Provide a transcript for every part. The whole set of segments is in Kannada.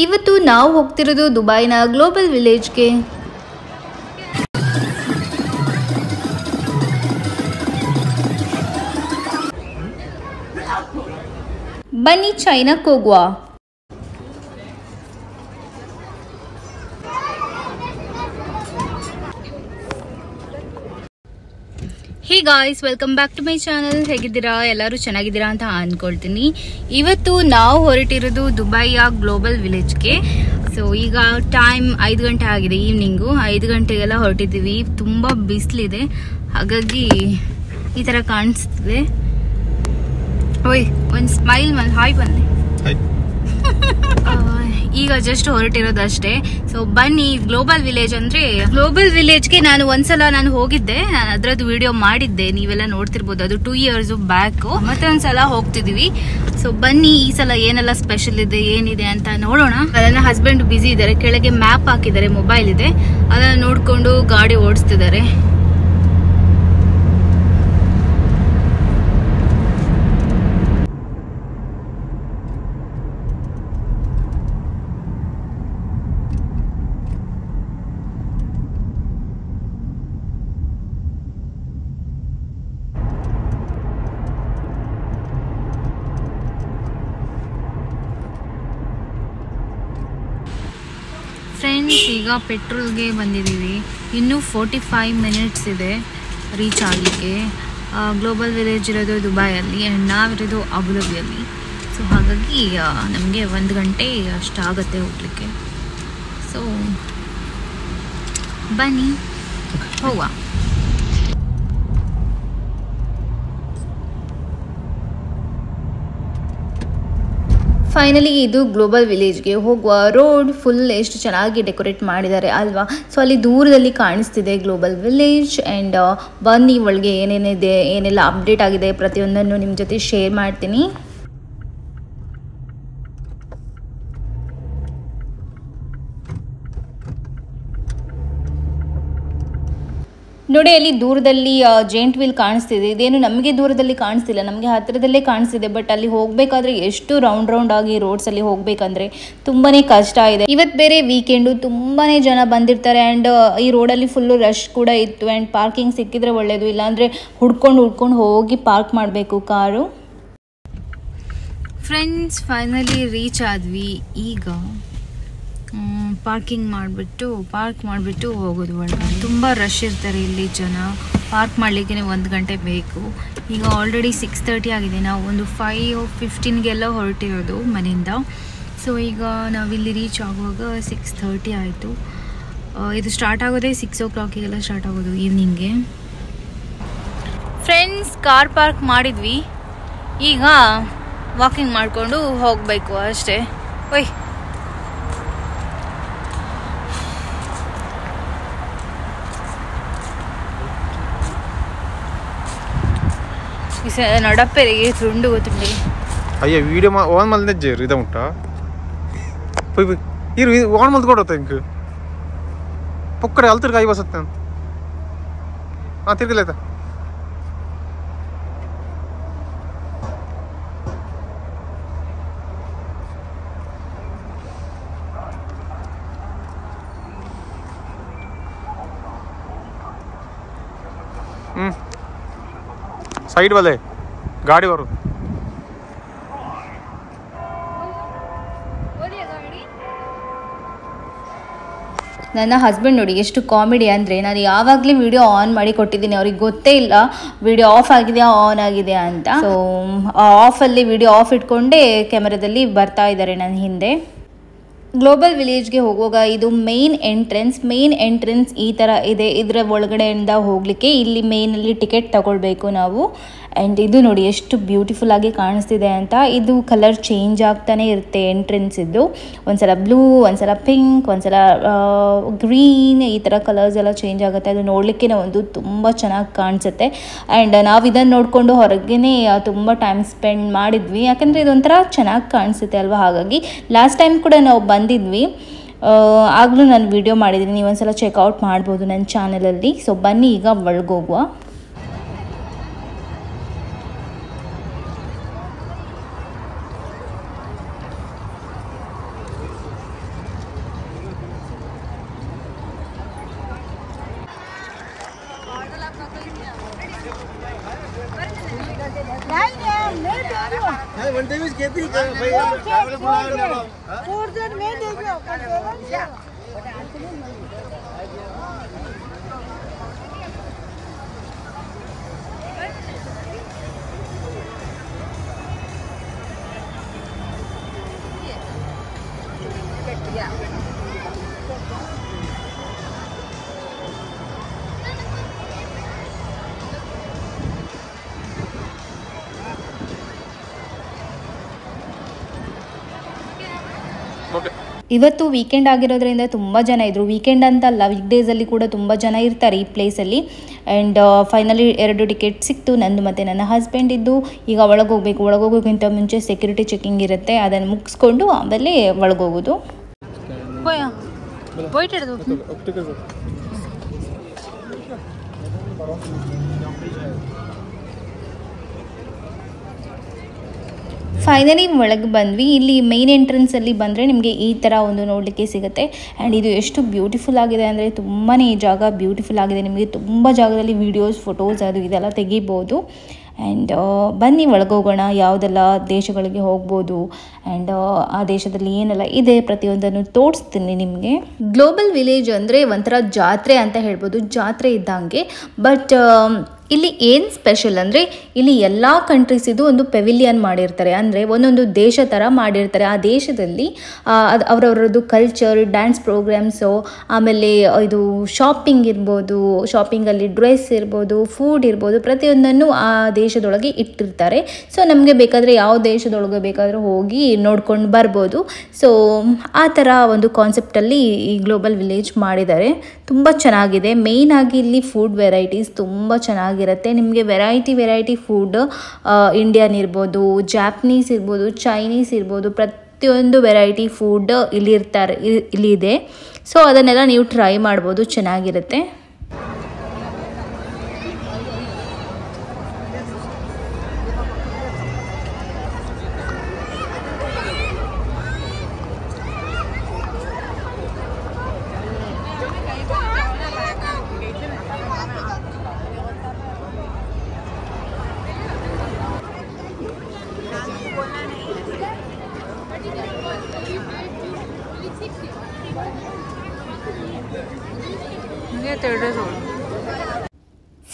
ಇವತ್ತು ನಾವು ಹೋಗ್ತಿರೋದು ದುಬೈನ ಗ್ಲೋಬಲ್ ವಿಲೇಜ್ಗೆ. ಬನ್ನಿ ಚೈನಾಕ್ಕೆ ಹೋಗುವ. Hey guys, welcome back to my channel. ಹೇಗಿದ್ದೀರಾ? ಎಲ್ಲರೂ ಚೆನ್ನಾಗಿದ್ದೀರಾ ಅಂತ ಅಂದ್ಕೊಳ್ತೀನಿ. ಇವತ್ತು ನಾವು ಹೊರಟಿರೋದು ದುಬೈಯ ಗ್ಲೋಬಲ್ ವಿಲೇಜ್ಗೆ. ಸೊ ಈಗ ಟೈಮ್ 5 ಗಂಟೆ ಆಗಿದೆ, ಈವ್ನಿಂಗು 5 ಗಂಟೆಗೆಲ್ಲ ಹೊರಟಿದ್ದೀವಿ. ತುಂಬ ಬಿಸಿಲಿದೆ, ಹಾಗಾಗಿ ಈ ಥರ ಕಾಣಿಸ್ತಿದೆ. ಓಯ್, ಒಂದು ಸ್ಮೈಲ್ ಹಾಯ್ ಬನ್ನಿ. ಈಗ ಜಸ್ಟ್ ಹೊರಟಿರೋದಷ್ಟೇ. ಸೊ ಬನ್ನಿ, ಗ್ಲೋಬಲ್ ವಿಲೇಜ್ ಅಂದ್ರೆ ಗ್ಲೋಬಲ್ ವಿಲೇಜ್ಗೆ ನಾನು ಒಂದ್ಸಲ ಹೋಗಿದ್ದೆ, ನಾನು ಅದ್ರದ್ದು ವಿಡಿಯೋ ಮಾಡಿದ್ದೆ, ನೀವೆಲ್ಲ ನೋಡ್ತಿರ್ಬೋದು. ಅದು 2 years ಬ್ಯಾಕ್. ಮತ್ತೆ ಒಂದ್ಸಲ ಹೋಗ್ತಿದೀವಿ. ಸೊ ಬನ್ನಿ, ಈ ಸಲ ಏನೆಲ್ಲ ಸ್ಪೆಷಲ್ ಇದೆ, ಏನಿದೆ ಅಂತ ನೋಡೋಣ. ನನ್ನ ಹಸ್ಬೆಂಡ್ ಬಿಸಿ ಇದ್ದಾರೆ, ಕೆಳಗೆ ಮ್ಯಾಪ್ ಹಾಕಿದ್ದಾರೆ, ಮೊಬೈಲ್ ಇದೆ, ಅದನ್ನ ನೋಡ್ಕೊಂಡು ಗಾಡಿ ಓಡಿಸ್ತಿದ್ದಾರೆ. ಫ್ರೆಂಡ್ಸ್, ಈಗ ಪೆಟ್ರೋಲ್ಗೆ ಬಂದಿದ್ದೀವಿ. ಇನ್ನೂ 45 minutes ಇದೆ ರೀಚ್ ಆಗಲಿಕ್ಕೆ. ಗ್ಲೋಬಲ್ ವಿಲೇಜ್ ಇರೋದು ದುಬೈಯಲ್ಲಿ ಆ್ಯಂಡ್ ನಾವಿರೋದು ಅಬುದಾಬಿಯಲ್ಲಿ. ಸೊ ಹಾಗಾಗಿ ನಮಗೆ 1 ಗಂಟೆ ಅಷ್ಟಾಗುತ್ತೆ ಹೋಗ್ಲಿಕ್ಕೆ. ಸೊ ಬನ್ನಿ ಹೋಗುವ. ಫೈನಲಿ ಇದು ಗ್ಲೋಬಲ್ ವಿಲೇಜ್ಗೆ ಹೋಗುವ ರೋಡ್. ಫುಲ್ ಎಷ್ಟು ಚೆನ್ನಾಗಿ ಡೆಕೋರೇಟ್ ಮಾಡಿದ್ದಾರೆ ಅಲ್ವಾ? ಸೊ ಅಲ್ಲಿ ದೂರದಲ್ಲಿ ಕಾಣಿಸ್ತಿದೆ ಗ್ಲೋಬಲ್ ವಿಲೇಜ್. ಆ್ಯಂಡ್ ಬನ್ನಿ, ಒಳಗೆ ಏನೇನಿದೆ, ಏನೆಲ್ಲ ಅಪ್ಡೇಟ್ ಆಗಿದೆ ಪ್ರತಿಯೊಂದನ್ನು ನಿಮ್ಮ ಜೊತೆ ಶೇರ್ ಮಾಡ್ತೀನಿ. ನೋಡಿ, ಅಲ್ಲಿ ದೂರದಲ್ಲಿ ಜೇಂಟ್ ವೀಲ್ ಕಾಣಿಸ್ತಿದೆ. ಇದೇನು ನಮಗೆ ದೂರದಲ್ಲಿ ಕಾಣಿಸ್ತಿಲ್ಲ, ನಮಗೆ ಹತ್ತಿರದಲ್ಲೇ ಕಾಣಿಸ್ತಿದೆ. ಬಟ್ ಅಲ್ಲಿ ಹೋಗಬೇಕಾದ್ರೆ ಎಷ್ಟು ರೌಂಡ್ ಆಗಿ ರೋಡ್ಸಲ್ಲಿ ಹೋಗಬೇಕಂದ್ರೆ ತುಂಬಾ ಕಷ್ಟ ಇದೆ. ಇವತ್ತು ಬೇರೆ ವೀಕೆಂಡು, ತುಂಬಾ ಜನ ಬಂದಿರ್ತಾರೆ. ಆ್ಯಂಡ್ ಈ ರೋಡಲ್ಲಿ ಫುಲ್ಲು ರಶ್ ಕೂಡ ಇತ್ತು. ಆ್ಯಂಡ್ ಪಾರ್ಕಿಂಗ್ ಸಿಕ್ಕಿದ್ರೆ ಒಳ್ಳೆಯದು, ಇಲ್ಲಾಂದರೆ ಹುಡ್ಕೊಂಡು ಹೋಗಿ ಪಾರ್ಕ್ ಮಾಡಬೇಕು ಕಾರು. ಫ್ರೆಂಡ್ಸ್, ಫೈನಲಿ ರೀಚ್ ಆದ್ವಿ. ಈಗ ಪಾರ್ಕ್ ಮಾಡಿಬಿಟ್ಟು ಹೋಗೋದು ಒಳಗಡೆ. ತುಂಬ ರಶ್ ಇರ್ತಾರೆ ಇಲ್ಲಿ ಜನ. ಪಾರ್ಕ್ ಮಾಡಲಿಕ್ಕೆ 1 ಗಂಟೆ ಬೇಕು. ಈಗ ಆಲ್ರೆಡಿ 6:30 ಆಗಿದೆ. ನಾವು ಒಂದು 5:15 ಹೊರಟಿರೋದು ಮನೆಯಿಂದ. ಸೊ ಈಗ ನಾವಿಲ್ಲಿ ರೀಚ್ ಆಗುವಾಗ 6:30 ಆಯಿತು. ಇದು ಸ್ಟಾರ್ಟ್ ಆಗೋದೇ 6 o'clock ಸ್ಟಾರ್ಟ್ ಆಗೋದು ಈವ್ನಿಂಗ್ಗೆ. ಫ್ರೆಂಡ್ಸ್, ಕಾರ್ ಪಾರ್ಕ್ ಮಾಡಿದ್ವಿ. ಈಗ ವಾಕಿಂಗ್ ಮಾಡಿಕೊಂಡು ಹೋಗಬೇಕು ಅಷ್ಟೇ. ಓಯ್, నడపేది రెండు పోతుండే. అయ్యా వీడియో ఓన్ మళ్ళీ చేరు ఇదే ఉంటా పోయి పోయి ఇరు ఓన్ మళ్ళీ కూడా ఇంక పొక్కడే ಅಲ್ಲಿ ತಿರ್ಗಿ ಬಸುತ್ತೆ. ತಿರ್ಗಲೇದ साइड वाले गाड़ी बरो. ನನ್ನ ಹಸ್ಬೆಂಡ್ ನೋಡಿ ಎಷ್ಟು ಕಾಮಿಡಿ ಅಂದರೆ, ನಾನು ಯಾವಾಗಲೇ ವಿಡಿಯೋ ಆನ್ ಮಾಡಿ ಕೊಟ್ಟಿದ್ದೀನಿ, ಅವ್ರಿಗೆ ಗೊತ್ತೇ ಇಲ್ಲ ವಿಡಿಯೋ ಆಫ್ ಆಗಿದೆಯಾ ಆನ್ ಆಗಿದೆಯಾ ಅಂತ. ಸೊ ಆಫಲ್ಲಿ ವಿಡಿಯೋ ಆಫ್ ಇಟ್ಕೊಂಡೇ ಕ್ಯಾಮೆರಾದಲ್ಲಿ ಬರ್ತಾ ಇದ್ದಾರೆ ನನ್ನ ಹಿಂದೆ. ಗ್ಲೋಬಲ್ ವಿಲೇಜ್ಗೆ ಹೋಗುವಾಗ ಇದು ಮೇನ್ ಎಂಟ್ರೆನ್ಸ್ ಈ ಥರ ಇದೆ. ಇದರ ಒಳಗಡೆಯಿಂದ ಹೋಗಲಿಕ್ಕೆ ಇಲ್ಲಿ ಮೇನಲ್ಲಿ ಟಿಕೆಟ್ ತಗೊಳ್ಬೇಕು ನಾವು. ಆ್ಯಂಡ್ ಇದು ನೋಡಿ ಎಷ್ಟು ಬ್ಯೂಟಿಫುಲ್ ಆಗಿ ಕಾಣಿಸ್ತಿದೆ ಅಂತ. ಇದು ಕಲರ್ ಚೇಂಜ್ ಆಗ್ತಾನೆ ಇರುತ್ತೆ ಎಂಟ್ರೆನ್ಸ್ ಇದ್ದು. ಒಂದ್ಸಲ ಬ್ಲೂ, ಒಂದ್ಸಲ ಪಿಂಕ್, ಒಂದ್ಸಲ ಗ್ರೀನ್, ಈ ಥರ ಕಲರ್ಸ್ ಎಲ್ಲ ಚೇಂಜ್ ಆಗುತ್ತೆ. ಅದು ನೋಡಲಿಕ್ಕೆ ಒಂದು ತುಂಬ ಚೆನ್ನಾಗಿ ಕಾಣಿಸುತ್ತೆ. ಆ್ಯಂಡ್ ನಾವು ಇದನ್ನು ನೋಡಿಕೊಂಡು ಹೊರಗೇ ತುಂಬ ಟೈಮ್ ಸ್ಪೆಂಡ್ ಮಾಡಿದ್ವಿ, ಯಾಕಂದರೆ ಇದೊಂಥರ ಚೆನ್ನಾಗಿ ಕಾಣಿಸುತ್ತೆ ಅಲ್ವಾ. ಹಾಗಾಗಿ ಲಾಸ್ಟ್ ಟೈಮ್ ಕೂಡ ನಾವು ಬಂದಿದ್ವಿ, ಆಗಲೂ ನಾನು ವಿಡಿಯೋ ಮಾಡಿದ್ದೀನಿ, ನೀವು ಒಂದ್ಸಲ ಚೆಕ್ಔಟ್ ಮಾಡ್ಬೋದು ನನ್ನ ಚಾನಲಲ್ಲಿ. ಸೊ ಬನ್ನಿ ಈಗ ಒಳಗೋಗುವ. ಇವತ್ತು ವೀಕೆಂಡ್ ಆಗಿರೋದ್ರಿಂದ ತುಂಬ ಜನ ಇದ್ದರು. ವೀಕೆಂಡ್ ಅಂತಲ್ಲ, ವೀಕ್ ಡೇಸಲ್ಲಿ ಕೂಡ ತುಂಬ ಜನ ಇರ್ತಾರೆ ಈ ಪ್ಲೇಸಲ್ಲಿ. ಆ್ಯಂಡ್ ಫೈನಲಿ 2 ಟಿಕೆಟ್ ಸಿಕ್ತು, ನಂದು ಮತ್ತು ನನ್ನ ಹಸ್ಬೆಂಡಿದ್ದು. ಈಗ ಒಳಗೋಗ್ಬೇಕು. ಒಳಗೋಗೋಕ್ಕಿಂತ ಮುಂಚೆ ಸೆಕ್ಯೂರಿಟಿ ಚೆಕಿಂಗ್ ಇರುತ್ತೆ, ಅದನ್ನು ಮುಗಿಸ್ಕೊಂಡು ಆಮೇಲೆ ಒಳಗೋಗೋದು. ಫೈನಲಿ ಒಳಗೆ ಬಂದ್ವಿ. ಇಲ್ಲಿ ಮೈನ್ ಎಂಟ್ರೆನ್ಸಲ್ಲಿ ಬಂದರೆ ನಿಮಗೆ ಈ ಥರ ಒಂದು ನೋಡಲಿಕ್ಕೆ ಸಿಗುತ್ತೆ. ಆ್ಯಂಡ್ ಇದು ಎಷ್ಟು ಬ್ಯೂಟಿಫುಲ್ ಆಗಿದೆ ಅಂದರೆ ತುಂಬಾ ಈ ಜಾಗ ಬ್ಯೂಟಿಫುಲ್ ಆಗಿದೆ. ನಿಮಗೆ ತುಂಬ ಜಾಗದಲ್ಲಿ ವೀಡಿಯೋಸ್, ಫೋಟೋಸ್ ಅದು ಇದೆಲ್ಲ ತೆಗಿಬೋದು. ಆ್ಯಂಡ್ ಬನ್ನಿ ಒಳಗೋಗೋಣ, ಯಾವುದೆಲ್ಲ ದೇಶಗಳಿಗೆ ಹೋಗ್ಬೋದು ಆ್ಯಂಡ್ ಆ ದೇಶದಲ್ಲಿ ಏನೆಲ್ಲ ಇದೆ ಪ್ರತಿಯೊಂದನ್ನು ತೋರಿಸ್ತೀನಿ ನಿಮಗೆ. ಗ್ಲೋಬಲ್ ವಿಲೇಜ್ ಅಂದರೆ ಒಂಥರ ಜಾತ್ರೆ ಅಂತ ಹೇಳ್ಬೋದು, ಜಾತ್ರೆ ಇದ್ದಂಗೆ. ಬಟ್ ಇಲ್ಲಿ ಏನು ಸ್ಪೆಷಲ್ ಅಂದರೆ ಇಲ್ಲಿ ಎಲ್ಲ ಕಂಟ್ರೀಸಿದು ಒಂದು ಪೆವಿಲಿಯನ್ ಮಾಡಿರ್ತಾರೆ. ಅಂದರೆ ಒಂದೊಂದು ದೇಶ ಥರ ಮಾಡಿರ್ತಾರೆ. ಆ ದೇಶದಲ್ಲಿ ಅವರವರದ್ದು ಕಲ್ಚರ್, ಡ್ಯಾನ್ಸ್ ಪ್ರೋಗ್ರಾಮ್ಸು, ಆಮೇಲೆ ಇದು ಶಾಪಿಂಗ್ ಇರ್ಬೋದು, ಶಾಪಿಂಗಲ್ಲಿ ಡ್ರೆಸ್ ಇರ್ಬೋದು, ಫುಡ್ ಇರ್ಬೋದು, ಪ್ರತಿಯೊಂದನ್ನು ಆ ದೇಶದೊಳಗೆ ಇಟ್ಟಿರ್ತಾರೆ. ಸೊ ನಮಗೆ ಬೇಕಾದರೆ ಯಾವ ದೇಶದೊಳಗೆ ಬೇಕಾದರೂ ಹೋಗಿ ನೋಡ್ಕೊಂಡು ಬರ್ಬೋದು. ಸೊ ಆ ಥರ ಒಂದು ಕಾನ್ಸೆಪ್ಟಲ್ಲಿ ಈ ಗ್ಲೋಬಲ್ ವಿಲೇಜ್ ಮಾಡಿದ್ದಾರೆ. ತುಂಬ ಚೆನ್ನಾಗಿದೆ. ಮೇಯ್ನಾಗಿ ಇಲ್ಲಿ ಫುಡ್ ವೆರೈಟೀಸ್ ತುಂಬ ಚೆನ್ನಾಗಿರುತ್ತೆ. ನಿಮಗೆ ವೆರೈಟಿ ಫುಡ್, ಇಂಡಿಯನ್ ಇರ್ಬೋದು, ಜಾಪನೀಸ್ ಇರ್ಬೋದು, ಚೈನೀಸ್ ಇರ್ಬೋದು, ಪ್ರತಿಯೊಂದು ವೆರೈಟಿ ಫುಡ್ ಇಲ್ಲಿದೆ. ಸೊ ಅದನ್ನೆಲ್ಲ ನೀವು ಟ್ರೈ ಮಾಡ್ಬೋದು, ಚೆನ್ನಾಗಿರುತ್ತೆ.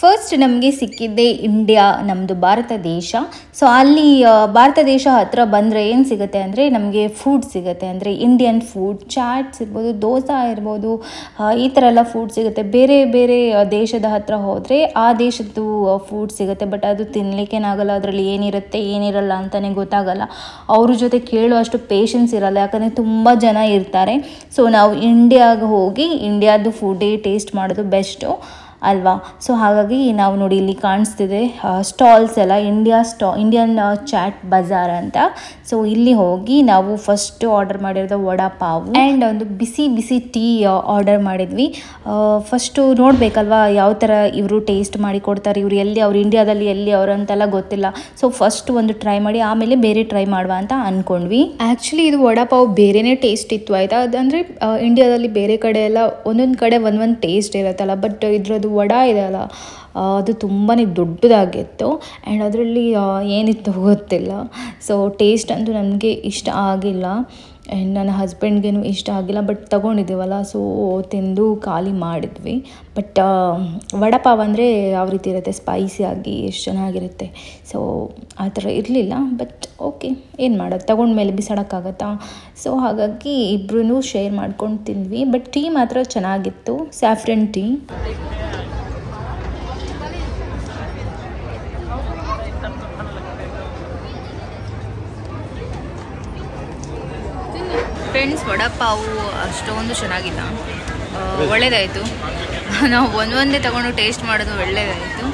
ಫಸ್ಟ್ ನಮಗೆ ಸಿಕ್ಕಿದ್ದೆ ಇಂಡಿಯಾ, ನಮ್ಮದು ಭಾರತ ದೇಶ. ಸೊ ಅಲ್ಲಿ ಭಾರತ ದೇಶ ಹತ್ರ ಬಂದರೆ ಏನು ಸಿಗುತ್ತೆ ಅಂದರೆ ನಮಗೆ ಫುಡ್ ಸಿಗುತ್ತೆ. ಅಂದರೆ ಇಂಡಿಯನ್ ಫುಡ್, ಚಾಟ್ಸ್ ಇರ್ಬೋದು, ದೋಸೆ ಇರ್ಬೋದು, ಈ ಥರ ಎಲ್ಲ ಫುಡ್ ಸಿಗುತ್ತೆ. ಬೇರೆ ಬೇರೆ ದೇಶದ ಹತ್ರ ಹೋದರೆ ಆ ದೇಶದ್ದು ಫುಡ್ ಸಿಗುತ್ತೆ, ಬಟ್ ಅದು ತಿನ್ನಲಿಕ್ಕೇನಾಗಲ್ಲ. ಅದರಲ್ಲಿ ಏನಿರುತ್ತೆ ಏನಿರಲ್ಲ ಅಂತಲೇ ಗೊತ್ತಾಗಲ್ಲ. ಅವ್ರ ಜೊತೆ ಕೇಳುವಷ್ಟು ಪೇಷನ್ಸ್ ಇರಲ್ಲ, ಯಾಕಂದರೆ ತುಂಬ ಜನ ಇರ್ತಾರೆ. ಸೊ ನಾವು ಇಂಡಿಯಾಗೆ ಹೋಗಿ ಇಂಡಿಯಾದು ಫುಡ್ಡೇ ಟೇಸ್ಟ್ ಮಾಡೋದು ಬೆಸ್ಟು ಅಲ್ವಾ. ಸೊ ಹಾಗಾಗಿ ನಾವು ನೋಡಿ ಇಲ್ಲಿ ಕಾಣಿಸ್ತಿದೆ ಸ್ಟಾಲ್ಸ್ ಎಲ್ಲ, ಇಂಡಿಯನ್ ಚಾಟ್ ಬಜಾರ್ ಅಂತ. ಸೊ ಇಲ್ಲಿ ಹೋಗಿ ನಾವು ಫಸ್ಟ್ ಆರ್ಡರ್ ಮಾಡಿರೋದು ವಡಾ ಪಾವ್ ಆ್ಯಂಡ್ ಒಂದು ಬಿಸಿ ಬಿಸಿ ಟೀ ಆರ್ಡರ್ ಮಾಡಿದ್ವಿ. ಫಸ್ಟು ನೋಡಬೇಕಲ್ವಾ ಯಾವ ಥರ ಇವರು ಟೇಸ್ಟ್ ಮಾಡಿ ಕೊಡ್ತಾರೆ, ಅವ್ರು ಇಂಡಿಯಾದಲ್ಲಿ ಎಲ್ಲಿ ಅವರು ಅಂತೆಲ್ಲ ಗೊತ್ತಿಲ್ಲ. ಸೊ ಫಸ್ಟ್ ಒಂದು ಟ್ರೈ ಮಾಡಿ ಆಮೇಲೆ ಬೇರೆ ಟ್ರೈ ಮಾಡುವ ಅಂತ ಅಂದ್ಕೊಂಡ್ವಿ. ಆ್ಯಕ್ಚುಲಿ ಇದು ವಡಾ ಪಾವ್ ಬೇರೆಯೇ ಟೇಸ್ಟ್ ಇತ್ತು ಆಯಿತಾ. ಅದಂದರೆ ಇಂಡಿಯಾದಲ್ಲಿ ಬೇರೆ ಕಡೆ ಎಲ್ಲ ಒಂದೊಂದು ಕಡೆ ಒಂದೊಂದು ಟೇಸ್ಟ್ ಇರುತ್ತಲ್ಲ, ಬಟ್ ಇದ್ರದ್ದು ವಡಾ ಇದೆ ಅಲ್ಲ ಅದು ತುಂಬಾ ದೊಡ್ಡದಾಗಿತ್ತು. ಆ್ಯಂಡ್ ಅದರಲ್ಲಿ ಏನಿತ್ತು ಗೊತ್ತಿಲ್ಲ. ಸೊ ಟೇಸ್ಟ್ ಅಂತೂ ನನಗೆ ಇಷ್ಟ ಆಗಿಲ್ಲ ಆ್ಯಂಡ್ ನನ್ನ ಹಸ್ಬೆಂಡ್ಗೇನು ಇಷ್ಟ ಆಗಿಲ್ಲ. ಬಟ್ ತೊಗೊಂಡಿದ್ದೀವಲ್ಲ, ಸೊ ತಿಂದು ಖಾಲಿ ಮಾಡಿದ್ವಿ. ಬಟ್ ವಡಾಪಾವ್ ಅಂದರೆ ಯಾವ ರೀತಿ ಇರುತ್ತೆ, ಸ್ಪೈಸಿಯಾಗಿ ಎಷ್ಟು ಚೆನ್ನಾಗಿರುತ್ತೆ. ಸೊ ಆ ಥರ ಇರಲಿಲ್ಲ. ಬಟ್ ಓಕೆ, ಏನು ಮಾಡೋದು, ತೊಗೊಂಡ್ಮೇಲೆ ಬಿಸಾಡೋಕ್ಕಾಗತ್ತಾ. ಸೊ ಹಾಗಾಗಿ ಇಬ್ಬರೂ ಶೇರ್ ಮಾಡ್ಕೊಂಡು ತಿಂದ್ವಿ. ಬಟ್ ಟೀ ಮಾತ್ರ ಚೆನ್ನಾಗಿತ್ತು, ಸ್ಯಾಫ್ರನ್ ಟೀ. ಫ್ರೆಂಡ್ಸ್, ವಡಾಪಾವು ಅಷ್ಟೊಂದು ಚೆನ್ನಾಗಿಲ್ಲ, ಒಳ್ಳೆಯದಾಯಿತು. ನಾವು ಒಂದೇ ತಗೊಂಡು ಟೇಸ್ಟ್ ಮಾಡೋದು ಒಳ್ಳೆಯದಾಯಿತು.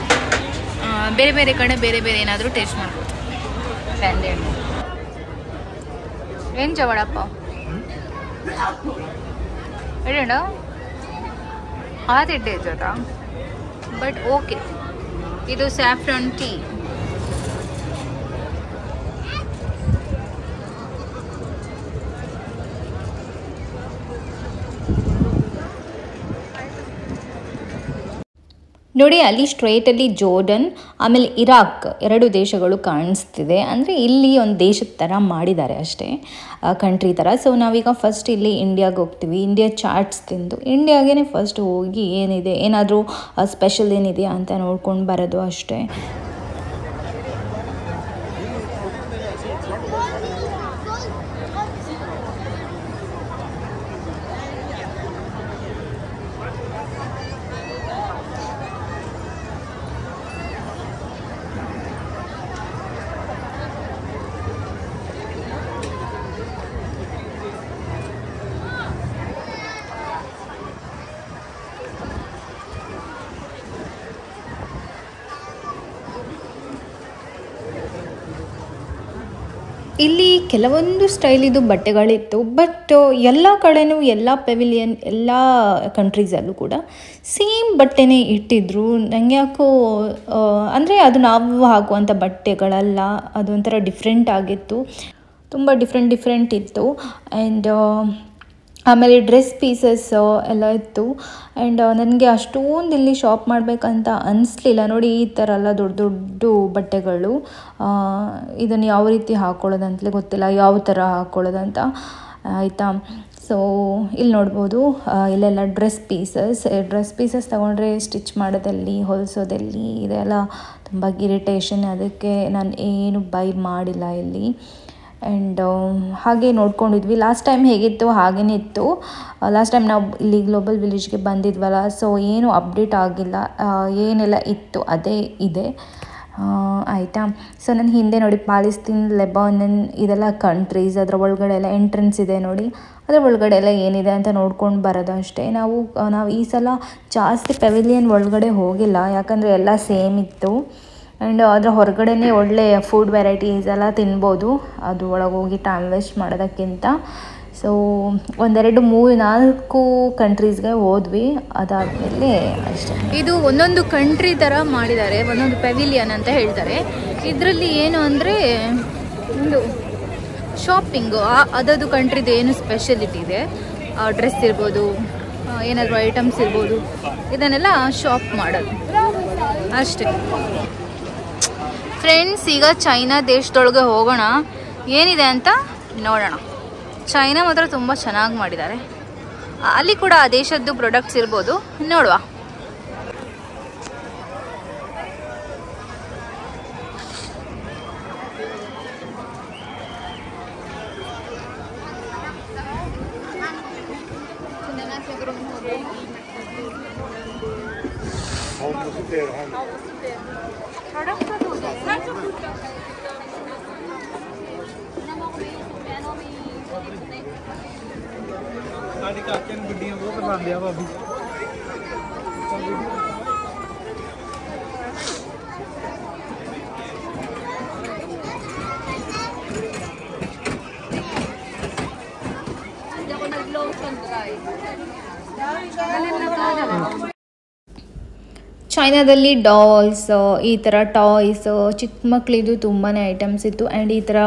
ಬೇರೆ ಬೇರೆ ಕಡೆ ಬೇರೆ ಬೇರೆ ಏನಾದರೂ ಟೇಸ್ಟ್ ಮಾಡ್ಬೋದು. ಏನು ವಡಾಪಾವ್ ಹೇಳೋಣ, ಆದಿಡ್ಡೆ ಜೊತ. ಬಟ್ ಓಕೆ, ಇದು ಸ್ಯಾಫ್ರಾನ್ ಟೀ. ನೋಡಿ ಅಲ್ಲಿ ಸ್ಟ್ರೈಟಲ್ಲಿ ಜೋರ್ಡನ್ ಆಮೇಲೆ ಇರಾಕ್ 2 ದೇಶಗಳು ಕಾಣಿಸ್ತಿದೆ. ಅಂದರೆ ಇಲ್ಲಿ ಒಂದು ದೇಶದ ಥರ ಮಾಡಿದ್ದಾರೆ ಅಷ್ಟೇ, ಕಂಟ್ರಿ ಥರ. ಸೊ ನಾವೀಗ ಫಸ್ಟ್ ಇಲ್ಲಿ ಇಂಡಿಯಾಗೆ ಹೋಗ್ತೀವಿ. ಇಂಡಿಯಾ ಚಾಟ್ಸ್ ತಿಂದು ಇಂಡಿಯಾಗೇ ಫಸ್ಟ್ ಹೋಗಿ ಏನಿದೆ, ಏನಾದರೂ ಸ್ಪೆಷಲ್ ಏನಿದೆಯಾ ಅಂತ ನೋಡ್ಕೊಂಡು ಬರೋದು ಅಷ್ಟೇ. ಇಲ್ಲಿ ಕೆಲವೊಂದು ಸ್ಟೈಲಿದು ಬಟ್ಟೆಗಳಿತ್ತು, ಬಟ್ ಎಲ್ಲ ಕಡೆನೂ ಎಲ್ಲ ಪೆವಿಲಿಯನ್ ಎಲ್ಲ ಕಂಟ್ರೀಸಲ್ಲೂ ಕೂಡ ಸೇಮ್ ಬಟ್ಟೆನೇ ಇಟ್ಟಿದ್ರು. ನನಗೆ ಯಾಕೋ ಅಂದರೆ ಅದು ನಾವು ಹಾಕುವಂಥ ಬಟ್ಟೆಗಳಲ್ಲ, ಅದೊಂಥರ ಡಿಫ್ರೆಂಟ್ ಆಗಿತ್ತು, ತುಂಬ ಡಿಫ್ರೆಂಟ್ ಇತ್ತು. ಆ್ಯಂಡ್ ಆಮೇಲೆ ಡ್ರೆಸ್ ಪೀಸಸ್ ಎಲ್ಲ ಇತ್ತು. ಆ್ಯಂಡ್ ನನಗೆ ಅಷ್ಟೊಂದು ಇಲ್ಲಿ ಶಾಪ್ ಮಾಡಬೇಕಂತ ಅನಿಸ್ಲಿಲ್ಲ. ನೋಡಿ ಈ ಥರ ಎಲ್ಲ ದೊಡ್ಡ ಬಟ್ಟೆಗಳು, ಇದನ್ನು ಯಾವ ರೀತಿ ಹಾಕ್ಕೊಳ್ಳೋದಂತಲೇ ಗೊತ್ತಿಲ್ಲ, ಯಾವ ಥರ ಹಾಕ್ಕೊಳ್ಳೋದಂತ, ಆಯಿತಾ. ಸೊ ಇಲ್ಲಿ ನೋಡ್ಬೋದು, ಇಲ್ಲೆಲ್ಲ ಡ್ರೆಸ್ ಪೀಸಸ್ ತೊಗೊಂಡ್ರೆ ಸ್ಟಿಚ್ ಮಾಡೋದಲ್ಲಿ, ಹೊಲಿಸೋದಲ್ಲಿ ಇದೆಲ್ಲ ತುಂಬ ಇರಿಟೇಷನ್. ಅದಕ್ಕೆ ನಾನು ಏನು ಬೈ ಮಾಡಿಲ್ಲ ಇಲ್ಲಿ. ಆ್ಯಂಡ್ ಹಾಗೆ ನೋಡ್ಕೊಂಡಿದ್ವಿ. ಲಾಸ್ಟ್ ಟೈಮ್ ಹೇಗಿತ್ತು ಹಾಗೇ ಇತ್ತು. ಲಾಸ್ಟ್ ಟೈಮ್ ನಾವು ಇಲ್ಲಿ ಗ್ಲೋಬಲ್ ವಿಲೇಜ್ಗೆ ಬಂದಿದ್ವಲ್ಲ, ಸೊ ಏನು ಅಪ್ಡೇಟ್ ಆಗಿಲ್ಲ, ಏನೆಲ್ಲ ಇತ್ತು ಅದೇ ಇದೆ, ಆಯಿತಾ. ಸೊ ನನ್ನ ಹಿಂದೆ ನೋಡಿ ಪಾಲೆಸ್ತೈನ್, ಲೆಬನಾನ್ ಇದೆಲ್ಲ ಕಂಟ್ರೀಸ್, ಅದರ ಒಳಗಡೆ ಎಲ್ಲ ಎಂಟ್ರೆನ್ಸ್ ಇದೆ ನೋಡಿ, ಅದರ ಒಳಗಡೆ ಎಲ್ಲ ಏನಿದೆ ಅಂತ ನೋಡ್ಕೊಂಡು ಬರೋದು ಅಷ್ಟೇ. ನಾವು ಈ ಸಲ ಜಾಸ್ತಿ ಪೆವಿಲಿಯನ್ ಒಳಗಡೆ ಹೋಗಿಲ್ಲ, ಯಾಕಂದರೆ ಎಲ್ಲ ಸೇಮ್ ಇತ್ತು. ಆ್ಯಂಡ್ ಅದರ ಹೊರಗಡೆನೇ ಒಳ್ಳೆ ಫುಡ್ ವೆರೈಟೀಸ್ ಎಲ್ಲ ತಿನ್ಬೋದು, ಅದು ಒಳಗೆ ಹೋಗಿ ಟೈಮ್ ವೇಸ್ಟ್ ಮಾಡೋದಕ್ಕಿಂತ. ಸೊ 1 2 3 4 ಕಂಟ್ರೀಸ್ಗೆ ಹೋದ್ವಿ, ಅದಾದಮೇಲೆ ಅಷ್ಟೇ. ಇದು ಒಂದೊಂದು ಕಂಟ್ರಿ ಥರ ಮಾಡಿದ್ದಾರೆ, ಒಂದೊಂದು ಪೆವಿಲಿಯನ್ ಅಂತ ಹೇಳ್ತಾರೆ. ಇದರಲ್ಲಿ ಏನು ಅಂದರೆ ಒಂದು ಶಾಪಿಂಗು, ಅದದು ಕಂಟ್ರಿದು ಏನು ಸ್ಪೆಷಲಿಟಿ ಇದೆ, ಡ್ರೆಸ್ ಇರ್ಬೋದು, ಏನಾದರೂ ಐಟಮ್ಸ್ ಇರ್ಬೋದು, ಇದನ್ನೆಲ್ಲ ಶಾಪ್ ಮಾಡೋದು ಅಷ್ಟೇ. ಫ್ರೆಂಡ್ಸ್, ಈಗ ಚೈನಾ ದೇಶದೊಳಗೆ ಹೋಗೋಣ, ಏನಿದೆ ಅಂತ ನೋಡೋಣ. ಚೈನಾ ಮಾತ್ರ ತುಂಬ ಚೆನ್ನಾಗಿ ಮಾಡಿದ್ದಾರೆ, ಅಲ್ಲಿ ಕೂಡ ಆ ದೇಶದ್ದು ಪ್ರಾಡಕ್ಟ್ಸ್ ಇರ್ಬೋದು, ನೋಡುವ. ಚೈನಾದಲ್ಲಿ ಡಾಲ್ಸ್, ಈ ಥರ ಟಾಯ್ಸ್, ಚಿಕ್ಕ ಮಕ್ಕಳಿದು ತುಂಬಾ ಐಟಮ್ಸ್ ಇತ್ತು. ಆ್ಯಂಡ್ ಈ ಥರ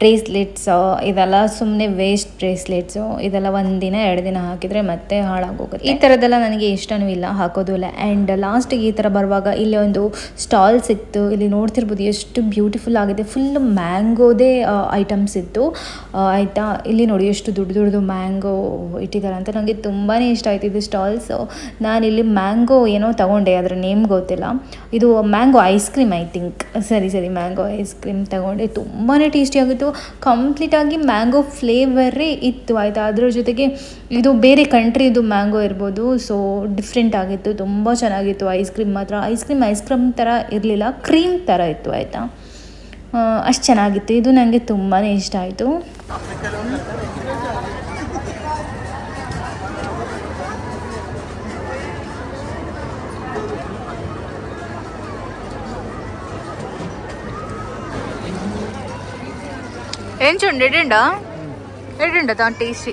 ಬ್ರೇಸ್ಲೆಟ್ಸ್, ಇದೆಲ್ಲ ಸುಮ್ಮನೆ ವೇಸ್ಟ್ ಬ್ರೇಸ್ಲೆಟ್ಸು, ಇದೆಲ್ಲ 1 ದಿನ 2 ದಿನ ಹಾಕಿದರೆ ಮತ್ತೆ ಹಾಳಾಗೋಗುತ್ತೆ. ಈ ಥರದ್ದೆಲ್ಲ ನನಗೆ ಇಷ್ಟನೂ ಇಲ್ಲ, ಹಾಕೋದು ಇಲ್ಲ. ಆ್ಯಂಡ್ ಲಾಸ್ಟಿಗೆ ಈ ಥರ ಬರುವಾಗ ಇಲ್ಲಿ ಒಂದು ಸ್ಟಾಲ್ ಸಿಕ್ತು. ಇಲ್ಲಿ ನೋಡ್ತಿರ್ಬೋದು ಎಷ್ಟು ಬ್ಯೂಟಿಫುಲ್ ಆಗಿದೆ, ಫುಲ್ ಮ್ಯಾಂಗೋದೇ ಐಟಮ್ಸ್ ಇತ್ತು, ಆಯಿತಾ. ಇಲ್ಲಿ ನೋಡಿ ಎಷ್ಟು ದೊಡ್ಡದು ಮ್ಯಾಂಗೋ ಇಟ್ಟಿದ್ದಾರೆ ಅಂತ, ನನಗೆ ತುಂಬಾ ಇಷ್ಟ ಆಯಿತು ಇದು ಸ್ಟಾಲ್ಸು. ನಾನಿಲ್ಲಿ ಮ್ಯಾಂಗೋ ಏನೋ ತಗೊಂಡೆ, ಅದರ ನೇಮ್ ಗೊತ್ತಿಲ್ಲ. ಇದು mango ice cream, I think. ಸರಿ ಮ್ಯಾಂಗೋ ಐಸ್ ಕ್ರೀಮ್ ತಗೊಂಡೆ, ತುಂಬಾ ಟೇಸ್ಟಿಯಾಗಿತ್ತು. ಕಂಪ್ಲೀಟಾಗಿ ಮ್ಯಾಂಗೋ ಫ್ಲೇವರೇ ಇತ್ತು, ಆಯಿತಾ. ಅದ್ರ ಜೊತೆಗೆ ಇದು ಬೇರೆ ಕಂಟ್ರಿದು ಮ್ಯಾಂಗೋ ಇರ್ಬೋದು, ಸೊ ಡಿಫ್ರೆಂಟ್ ಆಗಿತ್ತು, ತುಂಬ ಚೆನ್ನಾಗಿತ್ತು. ಐಸ್ ಕ್ರೀಮ್ ಮಾತ್ರ ಐಸ್ ಕ್ರೀಮ್ ಥರ ಇರಲಿಲ್ಲ, ಕ್ರೀಮ್ ಥರ ಇತ್ತು, ಆಯಿತಾ. ಅಷ್ಟು ಚೆನ್ನಾಗಿತ್ತು, ಇದು ನನಗೆ ತುಂಬಾ ಇಷ್ಟ ಆಯಿತು. ఏం చూడండి ఎడండా దా టేస్టీ.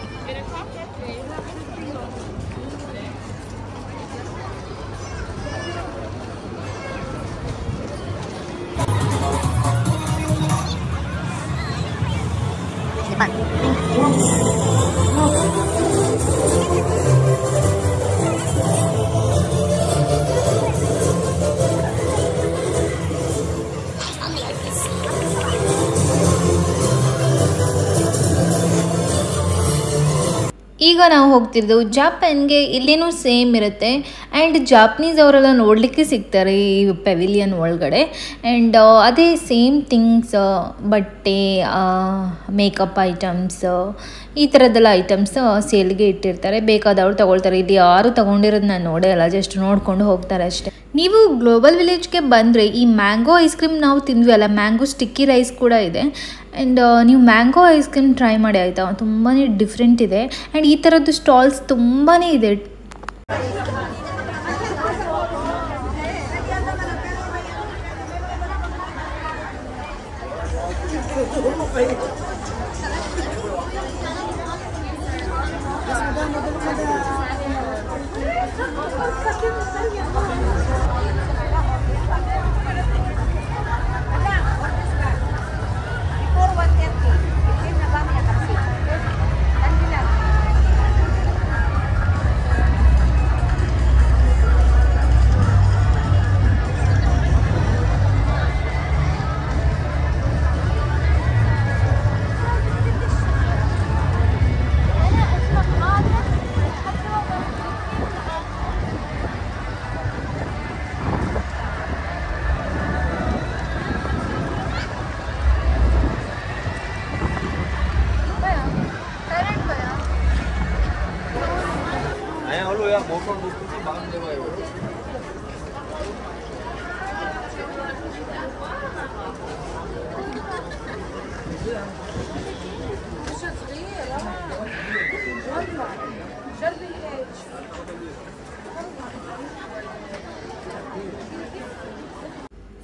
ಈಗ ನಾವು ಹೋಗ್ತಿರೋದು ಜಾಪಾನ್ಗೆ. ಇಲ್ಲೇನೂ ಸೇಮ್ ಇರುತ್ತೆ ಆ್ಯಂಡ್ ಜಾಪನೀಸ್ ಅವರೆಲ್ಲ ನೋಡಲಿಕ್ಕೆ ಸಿಗ್ತಾರೆ ಈ ಪೆವಿಲಿಯನ್ ಒಳಗಡೆ. ಆ್ಯಂಡ್ ಅದೇ ಸೇಮ್ ಥಿಂಗ್ಸ್, ಬಟ್ಟೆ, ಮೇಕಪ್ ಐಟಮ್ಸ್, ಈ ಥರದ್ದೆಲ್ಲ ಐಟಮ್ಸ್ ಸೇಲ್ಗೆ ಇಟ್ಟಿರ್ತಾರೆ. ಬೇಕಾದವ್ರು ತೊಗೊಳ್ತಾರೆ. ಇಲ್ಲಿ ಯಾರು ತೊಗೊಂಡಿರೋದು ನಾನು ನೋಡೇ ಅಲ್ಲ, ಜಸ್ಟ್ ನೋಡಿಕೊಂಡು ಹೋಗ್ತಾರೆ ಅಷ್ಟೇ. ನೀವು ಗ್ಲೋಬಲ್ ವಿಲೇಜ್ಗೆ ಬಂದರೆ ಈ ಮ್ಯಾಂಗೋ ಐಸ್ ಕ್ರೀಮ್ ನಾವು ತಿಂದ್ವಿ ಅಲ್ಲ, ಮ್ಯಾಂಗೋ ಸ್ಟಿಕ್ಕಿ ರೈಸ್ ಕೂಡ ಇದೆ. ಆ್ಯಂಡ್ ನೀವು ಮ್ಯಾಂಗೋ ಐಸ್ ಕ್ರೀಮ್ ಟ್ರೈ ಮಾಡಿ ಆಯಿತಾ, ತುಂಬಾ ಡಿಫ್ರೆಂಟ್ ಇದೆ. ಆ್ಯಂಡ್ ಈ ಥರದ್ದು ಸ್ಟಾಲ್ಸ್ ತುಂಬಾ ಇದೆ.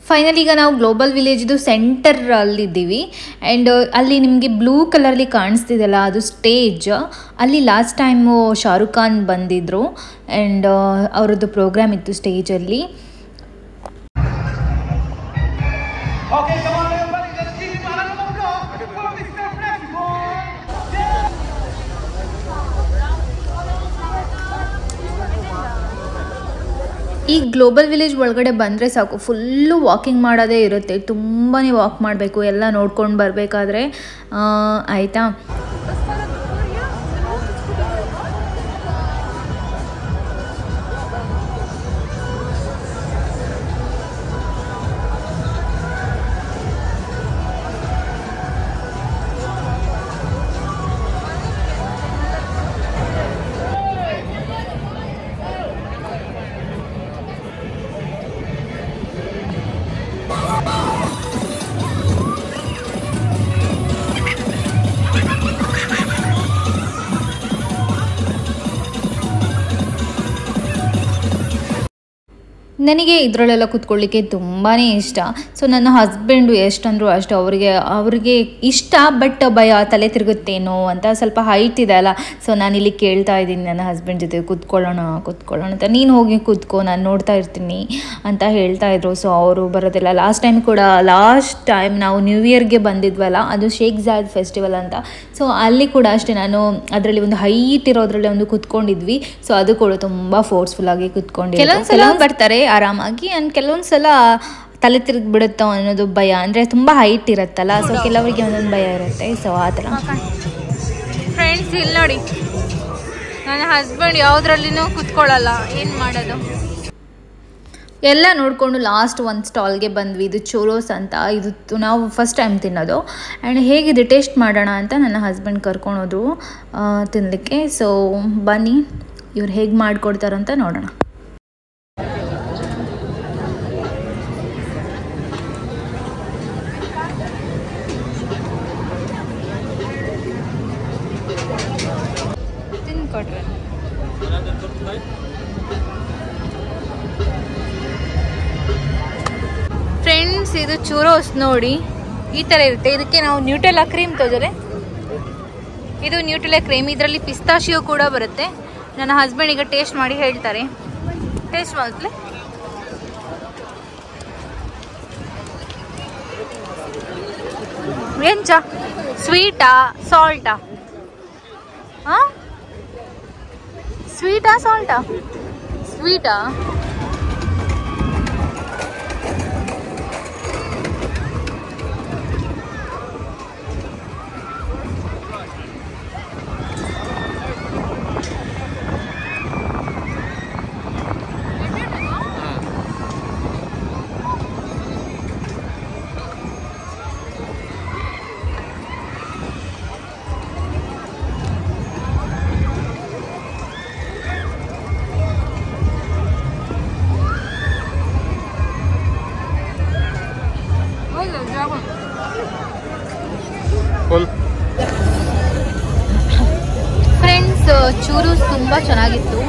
ಫೈನಲಿ ಈಗ ನಾವು ಗ್ಲೋಬಲ್ ವಿಲೇಜ್ದು ಸೆಂಟರಲ್ಲಿದ್ದೀವಿ. ಆ್ಯಂಡ್ ಅಲ್ಲಿ ನಿಮಗೆ ಬ್ಲೂ ಕಲರ್ಲಿ ಕಾಣಿಸ್ತಿದೆಯಲ್ಲ, ಅದು ಸ್ಟೇಜ್. ಅಲ್ಲಿ ಲಾಸ್ಟ್ ಟೈಮು ಶಾರುಖ್ ಖಾನ್ ಬಂದಿದ್ದರು ಆ್ಯಂಡ್ ಅವರದ್ದು ಪ್ರೋಗ್ರಾಮ್ ಇತ್ತು ಸ್ಟೇಜಲ್ಲಿ. ಈ ಗ್ಲೋಬಲ್ ವಿಲೇಜ್ ಒಳಗಡೆ ಬಂದರೆ ಸಾಕು, ಫುಲ್ಲು ವಾಕಿಂಗ್ ಮಾಡೋದೇ ಇರುತ್ತೆ. ತುಂಬಾ ವಾಕ್ ಮಾಡಬೇಕು ಎಲ್ಲ ನೋಡ್ಕೊಂಡು ಬರಬೇಕಾದ್ರೆ, ಆಯಿತಾ. ನನಗೆ ಇದರಲ್ಲೆಲ್ಲ ಕೂತ್ಕೊಳ್ಳಿಕ್ಕೆ ತುಂಬಾ ಇಷ್ಟ. ಸೊ ನನ್ನ ಹಸ್ಬೆಂಡು ಎಷ್ಟಂದ್ರು ಅಷ್ಟು ಅವ್ರಿಗೆ ಇಷ್ಟ, ಬಟ್ ಭಯ, ತಲೆ ತಿರುಗುತ್ತೇನೋ ಅಂತ. ಸ್ವಲ್ಪ ಹೈಟ್ ಇದೆ ಅಲ್ಲ, ಸೊ ನಾನಿಲ್ಲಿ ಕೇಳ್ತಾ ಇದ್ದೀನಿ ನನ್ನ ಹಸ್ಬೆಂಡ್ ಜೊತೆ ಕೂತ್ಕೊಳ್ಳೋಣ ಅಂತ. ನೀನು ಹೋಗಿ ಕೂತ್ಕೋ, ನಾನು ನೋಡ್ತಾ ಇರ್ತೀನಿ ಅಂತ ಹೇಳ್ತಾ ಇದ್ರು. ಸೊ ಅವರು ಬರೋದಿಲ್ಲ. ಲಾಸ್ಟ್ ಟೈಮ್ ನಾವು ನ್ಯೂ ಇಯರ್ಗೆ ಬಂದಿದ್ವಲ್ಲ, ಅದು ಶೇಖ್ ಜಾದ್ ಫೆಸ್ಟಿವಲ್ ಅಂತ. ಸೊ ಅಲ್ಲಿ ಕೂಡ ಅಷ್ಟೇ, ನಾನು ಅದರಲ್ಲಿ ಒಂದು ಹೈಟ್ ಇರೋದ್ರಲ್ಲಿ ಒಂದು ಕೂತ್ಕೊಂಡಿದ್ವಿ. ಸೊ ಅದು ಕೂಡ ತುಂಬ ಫೋರ್ಸ್ಫುಲ್ಲಾಗಿ ಕೂತ್ಕೊಂಡು, ಕೆಲವೊಂದ್ಸಲ ಬರ್ತಾರೆ ಆರಾಮಾಗಿ, ಆ್ಯಂಡ್ ಕೆಲವೊಂದ್ಸಲ ತಲೆ ತಿರುಗಿ ಬಿಡುತ್ತೋ ಅನ್ನೋದು ಭಯ. ಅಂದರೆ ತುಂಬ ಹೈಟ್ ಇರುತ್ತಲ್ಲ, ಸೊ ಕೆಲವರಿಗೆ ಒಂದೊಂದು ಭಯ ಇರುತ್ತೆ. ಸೊ ಆ ಥರ. ಫ್ರೆಂಡ್ಸ್, ಇಲ್ಲಿ ನೋಡಿ, ನನ್ನ ಹಸ್ಬೆಂಡ್ ಯಾವುದ್ರಲ್ಲಿನೂ ಕೂತ್ಕೊಳ್ಳಲ್ಲ. ಏನು ಮಾಡೋದು? ಎಲ್ಲ ನೋಡಿಕೊಂಡು ಲಾಸ್ಟ್ ಒಂದು ಸ್ಟಾಲ್ಗೆ ಬಂದ್ವಿ. ಇದು ಚೋರೋಸ್ ಅಂತ. ಇದು ನಾವು ಫಸ್ಟ್ ಟೈಮ್ ತಿನ್ನೋದು. ಆ್ಯಂಡ್ ಹೇಗಿದೆ ಟೇಸ್ಟ್ ಮಾಡೋಣ ಅಂತ ನನ್ನ ಹಸ್ಬೆಂಡ್ ಕರ್ಕೊಂಡೋದ್ರು ತಿನ್ನಲಿಕ್ಕೆ. ಸೊ ಬನ್ನಿ, ಇವ್ರು ಹೇಗೆ ಮಾಡಿಕೊಡ್ತಾರಂತ ನೋಡೋಣ. ತಿನ್ಕೊಟ್ರೆ ಫ್ರೆಂಡ್ಸ್, ಇದು ಚೂರೋಸ್ ನೋಡಿ, ಈ ಥರ ಇರುತ್ತೆ. ಇದಕ್ಕೆ ನಾವು ನ್ಯೂಟೆಲ್ಲಾ ಕ್ರೀಮ್ ತಗೋರೆ. ಇದು ನ್ಯೂಟೆಲ್ಲಾ ಕ್ರೀಮ್, ಇದರಲ್ಲಿ ಪಿಸ್ತಾಶಿಯೋ ಕೂಡ ಬರುತ್ತೆ. ನನ್ನ ಹಸ್ಬೆಂಡ್ ಈಗ ಟೇಸ್ಟ್ ಮಾಡಿ ಹೇಳ್ತಾರೆ. ಟೇಸ್ಟ್ ಮಾಡ್ತಲೇ. ಏನು ಚಾ? ಸ್ವೀಟಾ ಸಾಲ್ಟಾ? ಹಾಂ, ಸ್ವೀಟಾ ಸಾಲ್ಟಾ? ಸ್ವೀಟಾ? ಚೂರೂಸ್ ತುಂಬ ಚೆನ್ನಾಗಿತ್ತು,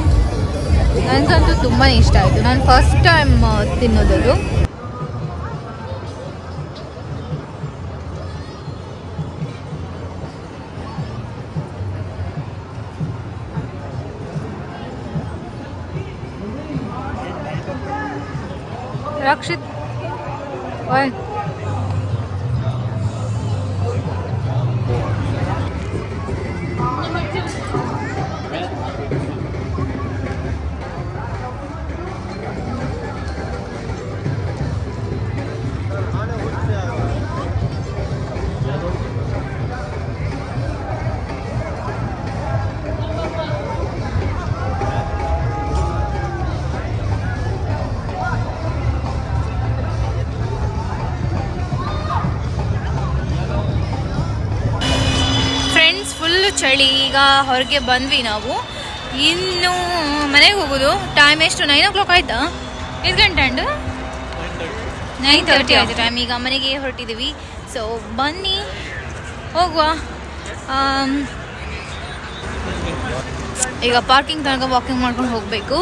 ನನಗಂತೂ ತುಂಬಾ ಇಷ್ಟ ಆಯಿತು. ನಾನು ಫಸ್ಟ್ ಟೈಮ್ ತಿನ್ನೋದದು. ರಕ್ಷಿತ್ ಓಯ್ ಚಳಿ. ಈಗ ಹೊರಗೆ ಬಂದ್ವಿ ನಾವು, ಇನ್ನು ಮನೆಗೆ ಹೋಗೋದು. ಟೈಮ್ ಎಷ್ಟು? 9 o'clock ಆಯ್ತಾ? 5 ಗಂಟೆ ಅಂಡು 9:30 ಆಯ್ತು ಟೈಮ್. ಈಗ ಮನೆಗೆ ಹೊರಟಿದ್ದೀವಿ. ಸೊ ಬನ್ನಿ ಹೋಗುವ. ಈಗ ಪಾರ್ಕಿಂಗ್ ತನಕ ವಾಕಿಂಗ್ ಮಾಡ್ಕೊಂಡು ಹೋಗಬೇಕು.